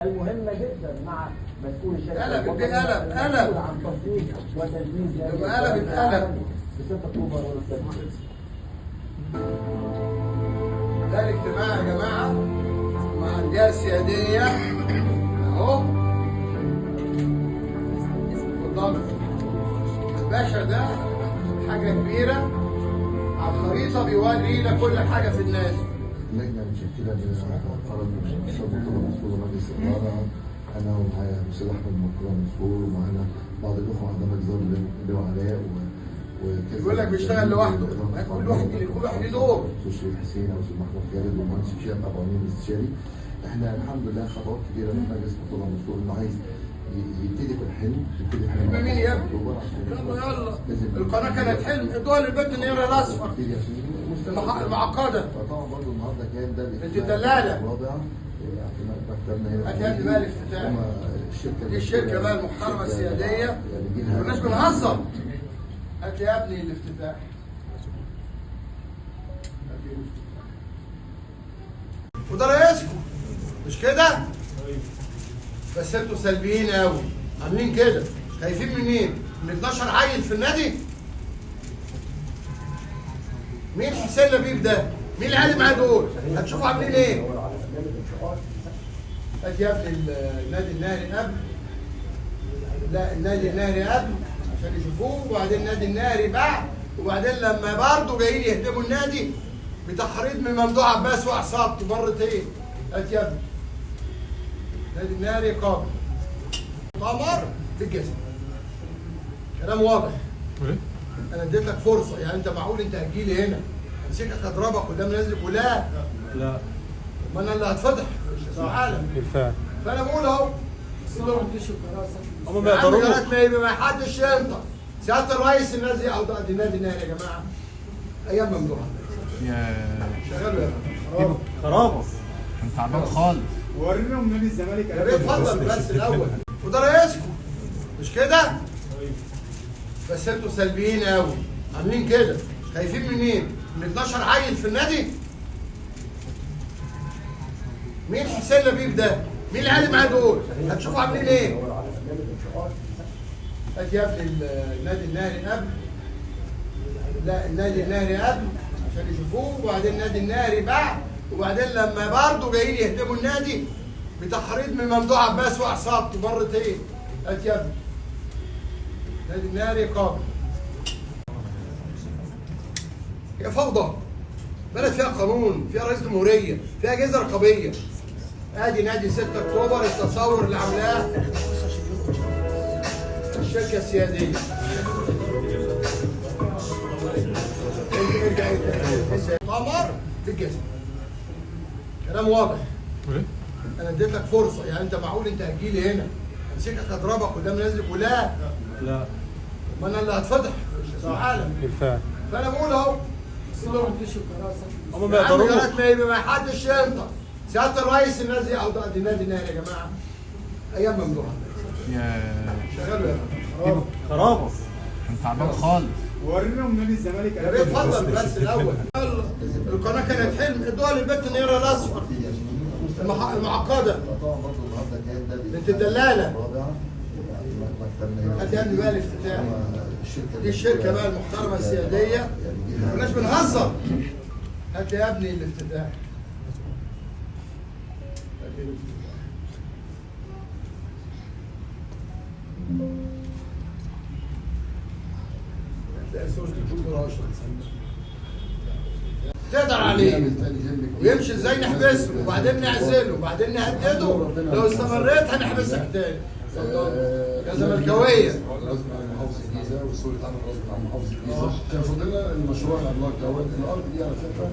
المهمة جدا مع مسؤول الشركة. قلب عن تصدير وتنفيذ قلب ب 6 اكتوبر والسادس. ده الاجتماع يا جماعة مع الجهة السيادية اهو. اتفضلوا. الباشا ده حاجة كبيرة على الخريطة، بيوري لك كل حاجة في الناس. لجنة متشكلة من الشرطة المسؤول ومجلس الإدارة، أنا ومعايا الأستاذ أحمد مرتضى مسؤول، ومعانا بعض الأخوة عندنا جزار اللواء علاء وكذا. بيقول لك بيشتغل لوحده، كل واحد له دور. الأستاذ شريف حسين أو الأستاذ محمود خالد والمهندس هشام أبو عمير الاستشاري. إحنا الحمد لله خطوات كبيرة من مجلس مرتضى مسؤول إنه عايز يبتدي في الحلم، يبتدي في الحلم. مين يا ابني؟ يلا القناة كانت حلم، ادوها للبنت النيرة الأصفر المعقدة. فطبعا برضه النهارده كان ده انت دلالة. الرابع مكتبنا هنا. هات يا ابني بقى الافتتاح. دي الشركة بقى المحترمة السيادية، مالناش بنهزر. هات يا ابني الافتتاح. وده رئيسكم مش كده؟ بس انتوا سلبيين قوي، عاملين كده. خايفين من مين؟ من 12 عيل في النادي؟ مين حسين لبيب ده؟ مين اللي قال معاه دول؟ هتشوفوا عاملين ايه؟ هات يا ابني النادي النهري قبل. لا النادي النهري قبل عشان يشوفوه، وبعدين النادي النهري بعد، وبعدين لما برضه جايين يهدموا النادي بتحريض من ممدوح عباس وعصابته مرتين. هات يا ابني النادي النهري قابل قمر بالجزم. كلام واضح. انا اديتك فرصه، يعني انت معقول انت هتجيلي هنا امسكك اضربك قدام نازلك؟ ولا لا، ما انا اللي هتفضح استحاله. بالفعل. فانا بقول اهو هم بيقدروا ما حدش ينطق. سياده الرئيس الناس دي او دي النادي النهري يا جماعه ايام ممدوحه شغالوا يا خرابه. انت تعبان خالص. وريناهم نادي الزمالك. يا ريت اتفضل بس الاول. وده رئيسكم مش كده؟ بس انتوا سلبيين قوي، عاملين كده. خايفين من مين؟ من 12 عيل في النادي؟ مين حسين لبيب ده؟ مين اللي قال معاه دول؟ هتشوفوا عاملين ايه؟ هات يا ابني النادي النهري قبل. لا النادي النهري قبل عشان يشوفوه، وبعدين النادي النهري بعد، وبعدين لما برضه جايين يهدموا النادي بتحريض من ممدوح عباس وعصابته مرتين. هات يا ابني النادي النهري قابل. هي فوضى، بلد فيها قانون، فيها رئيس جمهوريه، فيها اجهزه رقابيه. ادي نادي 6 اكتوبر التصور اللي عاملاه الشركه السياديه. قمر بالجزم. كلام واضح. انا اديتك فرصه، يعني انت معقول انت هتجيلي هنا امسكك اضربك قدام نازلك؟ ولا لا، ما انا اللي هتفضح استحاله. بالفعل. فانا بقول اهو هم بيقدروا ما حدش ينطق. سياده الرئيس الناس دي او دي النادي النهري يا جماعه ايام ممدوحه شغالوا يا خرابه. انت تعبان خالص. وريناهم نادي الزمالك. يا ريت اتفضل بس الاول. القناه كانت حلم، ادوها للبنت النيرة الاصفر المعقده. طبعا برضه النهارده كان ده بنت الدلاله. الرابع مكتبنا هنا. هات يا ابني بقى الافتتاح. دي الشركه بقى المحترمه السياديه، مالناش بنهزر. هات يا ابني الافتتاح. تقدر عليه ويمشي ازاي نحبسه، وبعدين نعزله، وبعدين نهدده. لو استمريت هنحبسك تاني. يا زملكاويه. غصب عن محافظ الجيزه والسوري اتعمل غصب عن محافظ الجيزه. كان فضلنا المشروع العملاق دوت. الارض دي على فكره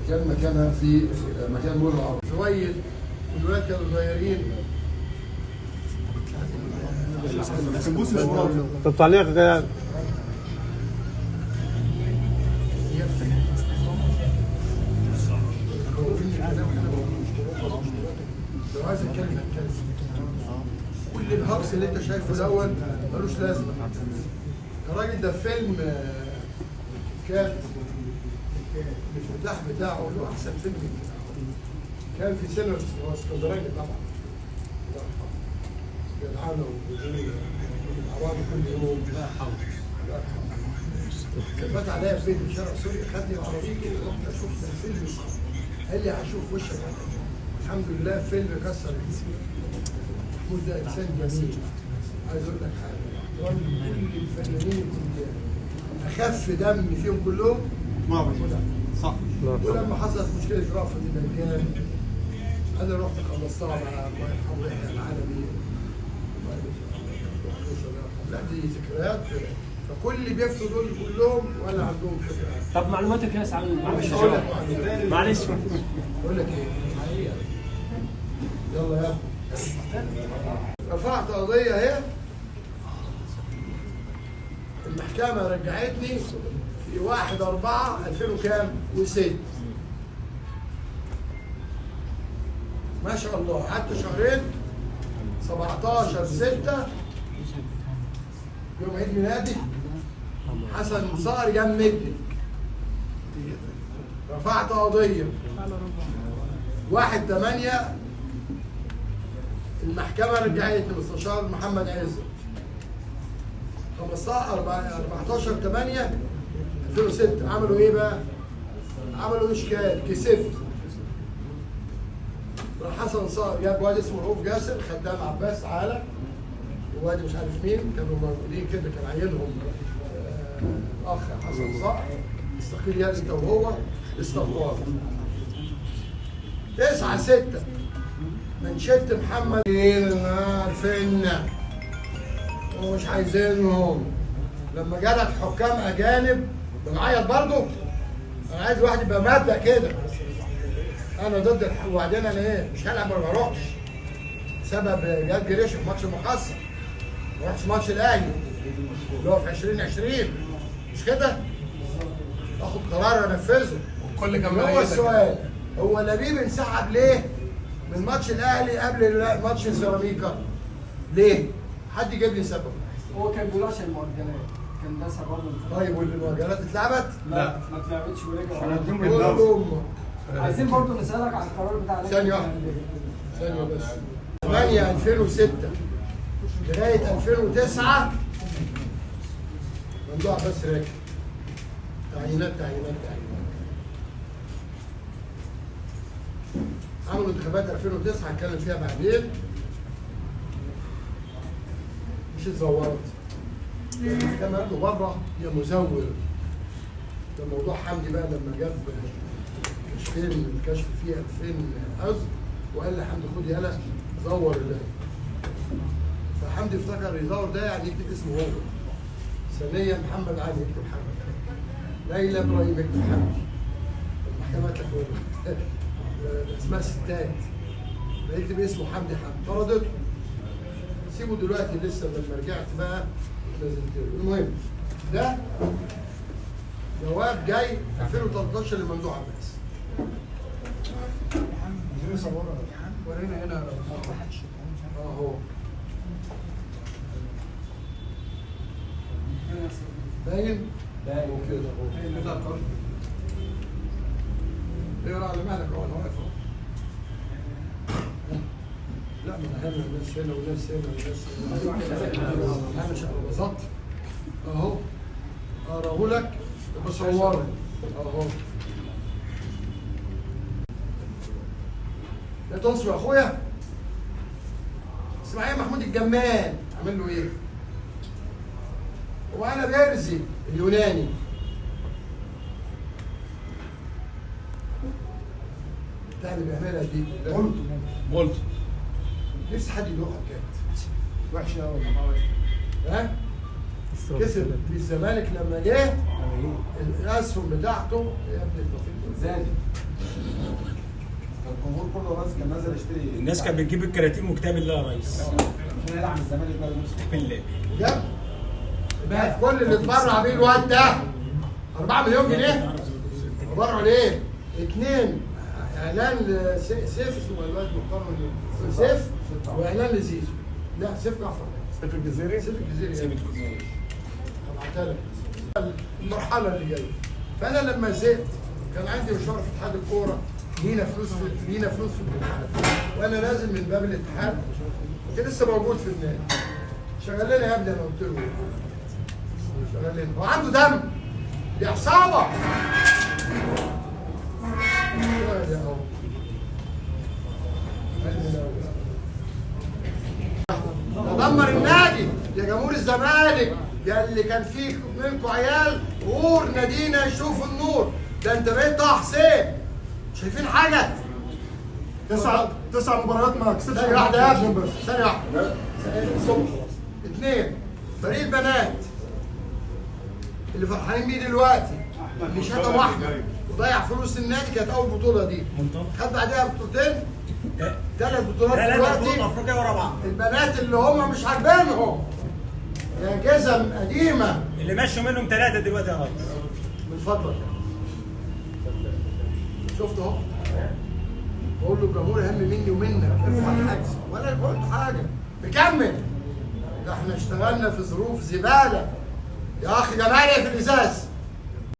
كان مكانها في مكان مول العرب. شويه والولاد كانوا صغيرين. طب تعليق غير لو عايز اتكلم كل الهجص اللي انت شايفه الاول ملوش لازمه. الراجل ده فيلم كان الافتتاح بتاعه له احسن فيلم كان في سينما اسكندراني طبعا. جدعانه وجوديه مع بعض كل يوم. لا حول. فات عليا فيلم في شارع سوريا، خدني العربيه كده رحت شفت الفيلم، قال لي هشوف وشك. الحمد لله فيلم كسر الدنيا. محمود ده انسان جميل. عايز اقول لك حاجه، كل الفنانين اخف دم فيهم كلهم صح. ولما حصلت مشكله رأفت الهجان انا رحت خلصتها مع الله يرحمه يحيى العالمي. لا دي ذكريات. فكل اللي بيفتوا دول كلهم ولا عندهم فكره. طب معلوماتك يا عن مش هقول لك معلش اقول لك ايه؟ يلا يلا. رفعت قضيه اهي، المحكمه رجعتني في 1/4/2000 وكام؟ و6. ما شاء الله قعدت شهرين. 17/6 يوم عيد ميلادي حسن صقر جمدني. رفعت قضيه 1/8 المحكمه رجعتني مستشار محمد عزت. 14/8/2006 عملوا ايه بقى؟ عملوا اشكال، كسبت. راح حسن صقر جاب واد اسمه رؤوف جاسر، خدام عباس تعالى، وواد مش عارف مين كانوا موجودين كده، كان عينهم اخ حسن صقر استقيل يا انت وهو استغفار. 9/6 منشدت محمد عارفيننا ومش عايزينهم. لما جالك حكام اجانب بنعيط برضه. انا عايز واحد يبقى مبدأ كده. انا ضد وبعدين انا ايه؟ مش هلعب ما بروحش. سبب جاب جريش في ماتش المحصل. ما رحتش ماتش الاهلي اللي هو في 2020 مش كده؟ اخد قرار انفذه. كل كام هو السؤال، هو لبيب انسحب ليه من ماتش الاهلي قبل ماتش سيراميكا؟ ليه؟ حد يجيب لي سبب. هو كان بيقول عشان المؤجلات، كان ده سببهم. طيب والمؤجلات اتلعبت؟ لا ما اتلعبتش ورجعوا. كلهم. عايزين برضه نسألك عن القرار بتاع ثانية واحدة. ثانية بس. 8/2006 لغاية 2009 ممدوح بس راكب. تعيينات. عملوا انتخابات 2009 هنتكلم فيها بعدين. مش اتزورت. المحكمة قالوا بره يا مزور. ده موضوع حمدي بقى لما جاب كشفين الكشف فيه 2000 حزب وقال لي حمدي خد يالا زور الله. فحمدي افتكر يزور ده يعني يكتب اسمه هو. ثانيا محمد علي يكتب حمدي. ليلى ابراهيم يكتب حمدي. المحكمة تقول اسمها ستات. يكتب اسمه حمدي طردته. سيبه دلوقتي لسه لما رجعت بقى نزلت له. المهم ده جواب جاي 2013 لممدوح عباس. ورينا هنا اهو باين كده اهو. اقرا على مهلك اهو انا واقف اهو. لا ما انا هنا وناس هنا وناس هنا وناس هنا. انا مش بالظبط اهو اقراه لك بصوره اهو. لا تنصر يا اخويا. اسماعيل محمود الجمال عمل له ايه؟ وانا بيرزي اليوناني بتاع اللي بيعملها دي قلت نفسي حد يدوقها بجد. وحشه قوي. ها؟ كسب في الزمالك لما جه الاسهم بتاعته يا ابني زاد. الجمهور كله راس كان نازل يشتري. الناس كانت بتجيب الكراتين وكتاب الله يا ريس. عشان يلعب الزمالك بقى بالله جاب بقى كل اللي اتبرع بيه الواد ده 4 مليون جنيه. تبرعوا ليه؟ 2 اعلان سيف اسمه الواد محترم سيف واعلان لزيزو. لا سيف جعفر. في الجزيري. سيف الجزيري. هبعتها لك. المرحله اللي جايه. فانا لما زهقت كان عندي مشوار في اتحاد الكوره. لينا فلوس في الاتحاد وانا نازل من باب الاتحاد يمكن لسه موجود في النادي. شغال لنا يا ابني، انا قلت له شغال لنا، هو عنده دم، دي عصابه. دمر النادي يا جمهور الزمالك، يا اللي كان فيه منكم عيال غور نادينا يشوفوا النور. ده انت بقيت طه حسين، شايفين حاجه؟ 9 مباريات ما كسبش. ثانية واحدة يا ابني، ثانية واحدة. اثنين، فريق البنات اللي فرحانين بيه دلوقتي، اللي شتم واحدة وضيع فلوس النادي، كانت أول بطولة دي. خد بعدها بطولتين، 3 بطولات دلوقتي. افريقيا ورا بعض. البنات اللي هم مش عاجبينهم يا جزم قديمة اللي مشوا منهم 3 دلوقتي يا ريس. من فضلك. شفت اهو، بقول له الجمهور اهم مني ومنك، ارفع الحجز ولا قلت حاجه. نكمل. ده احنا اشتغلنا في ظروف زباله يا اخي، ده مالي في الازاز.